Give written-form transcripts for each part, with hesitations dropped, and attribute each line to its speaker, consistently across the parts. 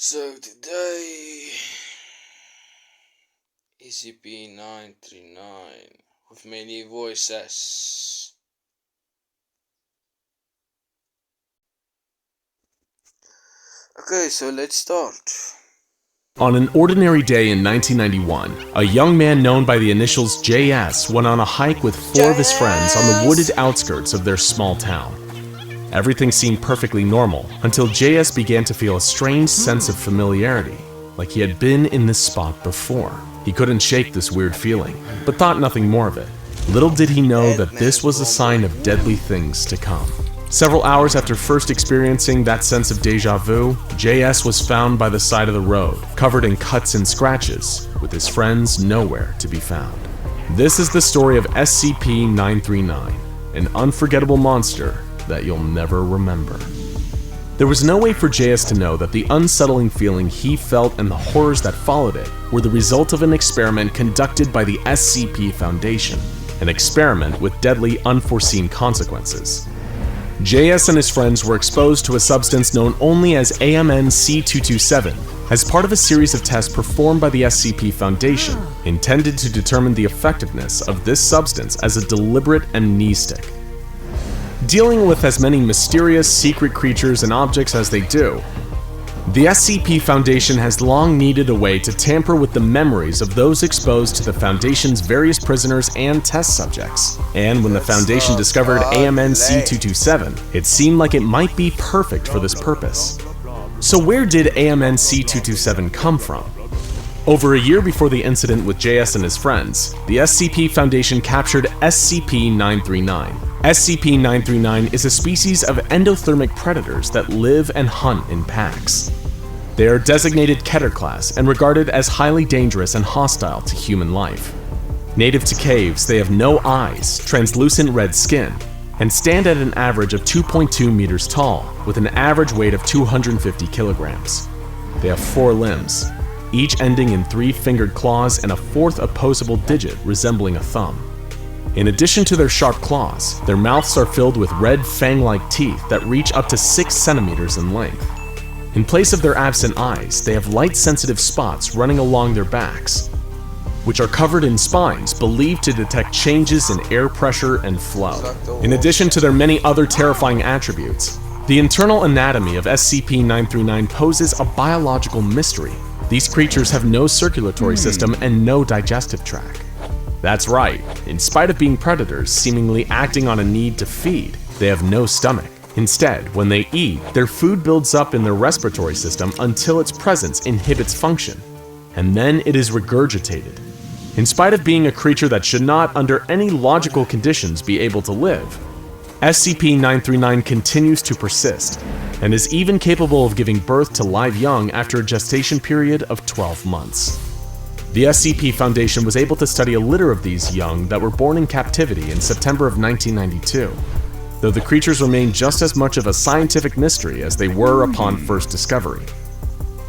Speaker 1: So today, SCP-939 with many voices. Okay, so let's start.
Speaker 2: On an ordinary day in 1991, a young man known by the initials JS went on a hike with four of his friends on the wooded outskirts of their small town. Everything seemed perfectly normal until JS began to feel a strange sense of familiarity, like he had been in this spot before. He couldn't shake this weird feeling, but thought nothing more of it. Little did he know that this was a sign of deadly things to come. Several hours after first experiencing that sense of deja vu, JS was found by the side of the road, covered in cuts and scratches, with his friends nowhere to be found. This is the story of SCP-939, an unforgettable monster that you'll never remember. There was no way for JS to know that the unsettling feeling he felt and the horrors that followed it were the result of an experiment conducted by the SCP Foundation, an experiment with deadly unforeseen consequences. JS and his friends were exposed to a substance known only as AMN-C227 as part of a series of tests performed by the SCP Foundation, intended to determine the effectiveness of this substance as a deliberate amnestic. Dealing with as many mysterious, secret creatures and objects as they do, the SCP Foundation has long needed a way to tamper with the memories of those exposed to the Foundation's various prisoners and test subjects. And when the Foundation discovered AMN-C227, it seemed like it might be perfect for this purpose. So where did AMN-C227 come from? Over a year before the incident with JS and his friends, the SCP Foundation captured SCP-939. SCP-939 is a species of endothermic predators that live and hunt in packs. They are designated Keter class and regarded as highly dangerous and hostile to human life. Native to caves, they have no eyes, translucent red skin, and stand at an average of 2.2 meters tall, with an average weight of 250 kilograms. They have 4 limbs, each ending in 3 fingered claws and a 4th opposable digit resembling a thumb. In addition to their sharp claws, their mouths are filled with red fang-like teeth that reach up to 6 centimeters in length. In place of their absent eyes, they have light-sensitive spots running along their backs, which are covered in spines believed to detect changes in air pressure and flow. In addition to their many other terrifying attributes, the internal anatomy of SCP-939 poses a biological mystery. These creatures have no circulatory system and no digestive tract. That's right, in spite of being predators seemingly acting on a need to feed, they have no stomach. Instead, when they eat, their food builds up in their respiratory system until its presence inhibits function, and then it is regurgitated. In spite of being a creature that should not, under any logical conditions, be able to live, SCP-939 continues to persist, and is even capable of giving birth to live young after a gestation period of 12 months. The SCP Foundation was able to study a litter of these young that were born in captivity in September of 1992, though the creatures remain just as much of a scientific mystery as they were upon first discovery.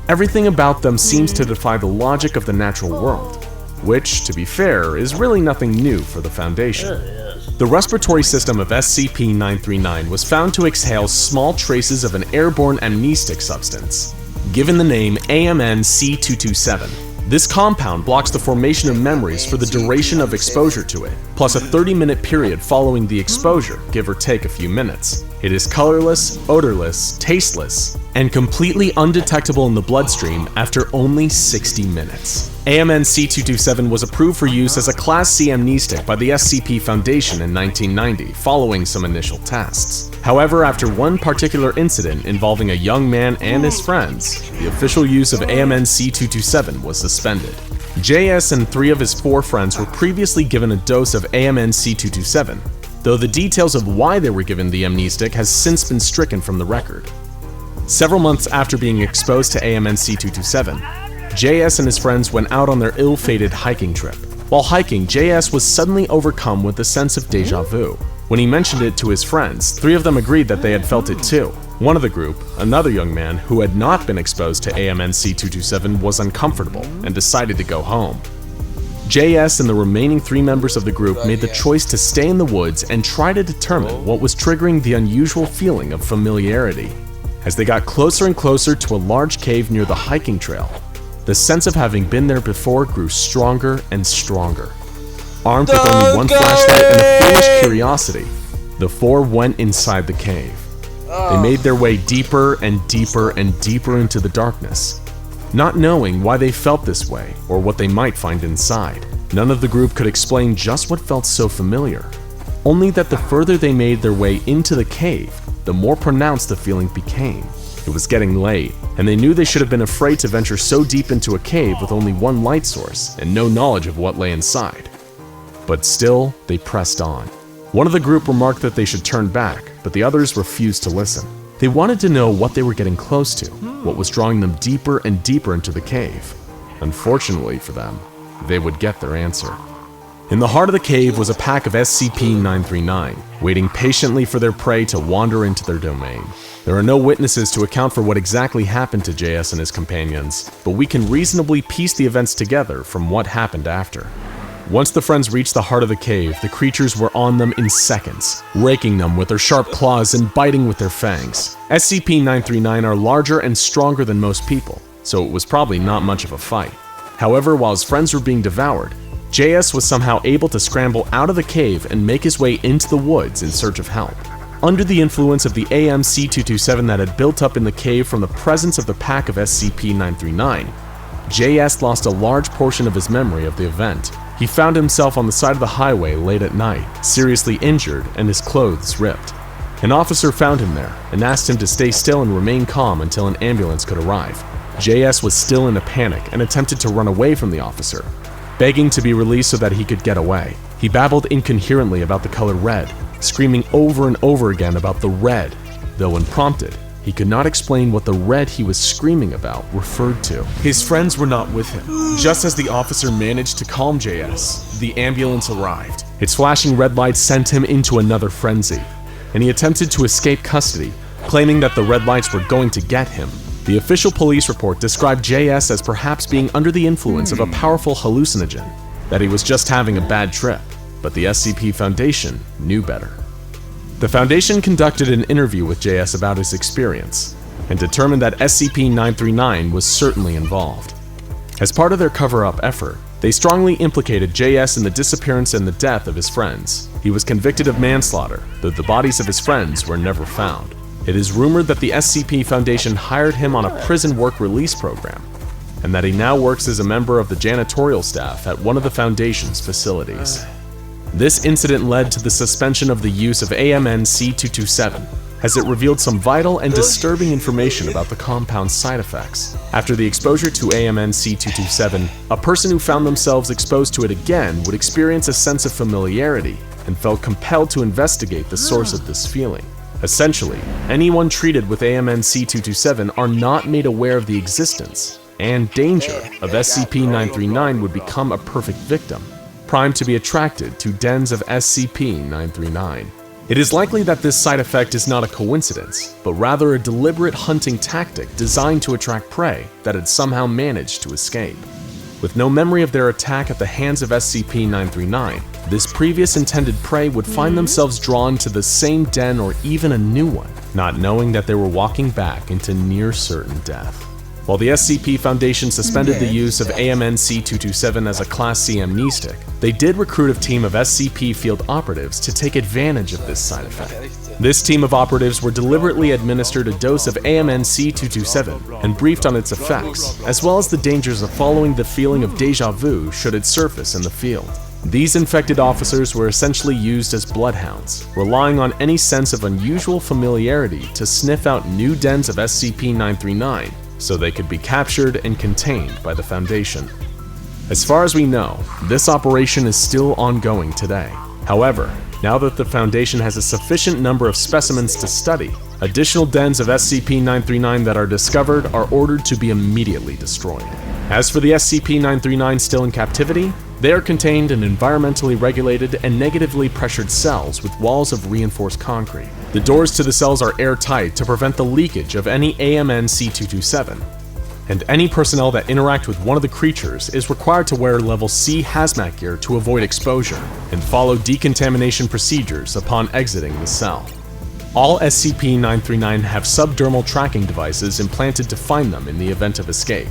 Speaker 2: Everything about them seems to defy the logic of the natural world, which, to be fair, is really nothing new for the Foundation. The respiratory system of SCP-939 was found to exhale small traces of an airborne amnestic substance, given the name AMN-C227. This compound blocks the formation of memories for the duration of exposure to it, plus a 30-minute period following the exposure, give or take a few minutes. It is colorless, odorless, tasteless, and completely undetectable in the bloodstream after only 60 minutes. AMN-C227 was approved for use as a Class C amnestic by the SCP Foundation in 1990, following some initial tests. However, after one particular incident involving a young man and his friends, the official use of AMN-C227 was suspended. JS and 3 of his 4 friends were previously given a dose of AMN-C227, though the details of why they were given the amnestic has since been stricken from the record. Several months after being exposed to AMN-C227, JS and his friends went out on their ill-fated hiking trip. While hiking, JS was suddenly overcome with a sense of deja vu. When he mentioned it to his friends, 3 of them agreed that they had felt it too. One of the group, another young man who had not been exposed to AMN-C227, was uncomfortable and decided to go home. JS and the remaining 3 members of the group made the choice to stay in the woods and try to determine what was triggering the unusual feeling of familiarity. As they got closer and closer to a large cave near the hiking trail, the sense of having been there before grew stronger and stronger. Armed with only one flashlight and a foolish curiosity, the four went inside the cave. They made their way deeper and deeper and deeper into the darkness, not knowing why they felt this way or what they might find inside. None of the group could explain just what felt so familiar, only that the further they made their way into the cave, the more pronounced the feeling became. It was getting late, and they knew they should have been afraid to venture so deep into a cave with only one light source and no knowledge of what lay inside. But still, they pressed on. One of the group remarked that they should turn back, but the others refused to listen. They wanted to know what they were getting close to, what was drawing them deeper and deeper into the cave. Unfortunately for them, they would get their answer. In the heart of the cave was a pack of SCP-939, waiting patiently for their prey to wander into their domain. There are no witnesses to account for what exactly happened to JS and his companions, but we can reasonably piece the events together from what happened after. Once the friends reached the heart of the cave, the creatures were on them in seconds, raking them with their sharp claws and biting with their fangs. SCP-939 are larger and stronger than most people, so it was probably not much of a fight. However, while his friends were being devoured, JS was somehow able to scramble out of the cave and make his way into the woods in search of help. Under the influence of the AMC-227 that had built up in the cave from the presence of the pack of SCP-939, JS lost a large portion of his memory of the event. He found himself on the side of the highway late at night, seriously injured and his clothes ripped. An officer found him there and asked him to stay still and remain calm until an ambulance could arrive. JS was still in a panic and attempted to run away from the officer, begging to be released so that he could get away. He babbled incoherently about the color red, screaming over and over again about the red, though when prompted, he could not explain what the red he was screaming about referred to. His friends were not with him. Just as the officer managed to calm JS, the ambulance arrived. Its flashing red lights sent him into another frenzy, and he attempted to escape custody, claiming that the red lights were going to get him. The official police report described JS as perhaps being under the influence of a powerful hallucinogen, that he was just having a bad trip, but the SCP Foundation knew better. The Foundation conducted an interview with JS about his experience, and determined that SCP-939 was certainly involved. As part of their cover-up effort, they strongly implicated JS in the disappearance and the death of his friends. He was convicted of manslaughter, though the bodies of his friends were never found. It is rumored that the SCP Foundation hired him on a prison work release program, and that he now works as a member of the janitorial staff at one of the Foundation's facilities. This incident led to the suspension of the use of AMN-C227, as it revealed some vital and disturbing information about the compound's side effects. After the exposure to AMN-C227, a person who found themselves exposed to it again would experience a sense of familiarity and felt compelled to investigate the source of this feeling. Essentially, anyone treated with AMN-C227 are not made aware of the existence and danger of SCP-939 would become a perfect victim, primed to be attracted to dens of SCP-939. It is likely that this side effect is not a coincidence, but rather a deliberate hunting tactic designed to attract prey that had somehow managed to escape. With no memory of their attack at the hands of SCP-939, this previous intended prey would find themselves drawn to the same den or even a new one, not knowing that they were walking back into near certain death. While the SCP Foundation suspended the use of AMN-C227 as a Class C amnestic, they did recruit a team of SCP field operatives to take advantage of this side effect. This team of operatives were deliberately administered a dose of AMN-C227 and briefed on its effects, as well as the dangers of following the feeling of déjà vu should it surface in the field. These infected officers were essentially used as bloodhounds, relying on any sense of unusual familiarity to sniff out new dens of SCP-939 so they could be captured and contained by the Foundation. As far as we know, this operation is still ongoing today. However, now that the Foundation has a sufficient number of specimens to study, additional dens of SCP-939 that are discovered are ordered to be immediately destroyed. As for the SCP-939 still in captivity, they are contained in environmentally regulated and negatively pressured cells with walls of reinforced concrete. The doors to the cells are airtight to prevent the leakage of any AMN-C227, and any personnel that interact with one of the creatures is required to wear level C hazmat gear to avoid exposure and follow decontamination procedures upon exiting the cell. All SCP-939 have subdermal tracking devices implanted to find them in the event of escape.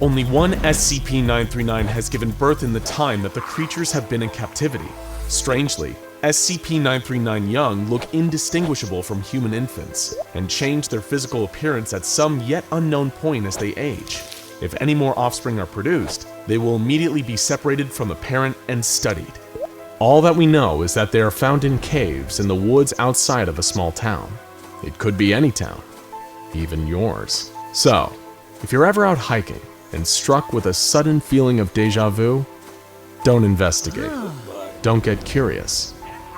Speaker 2: Only one SCP-939 has given birth in the time that the creatures have been in captivity. Strangely, SCP-939 young look indistinguishable from human infants, and change their physical appearance at some yet unknown point as they age. If any more offspring are produced, they will immediately be separated from the parent and studied. All that we know is that they are found in caves in the woods outside of a small town. It could be any town, even yours. So, if you're ever out hiking and struck with a sudden feeling of déjà vu, don't investigate. Don't get curious.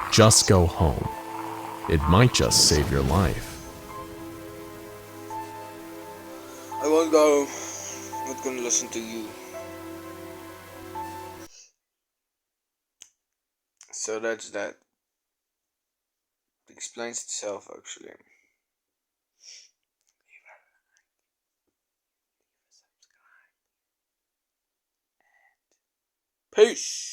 Speaker 2: Just go home. It might just save your life.
Speaker 1: I won't go. I'm not gonna listen to you. So that's that. It explains itself actually. Peace.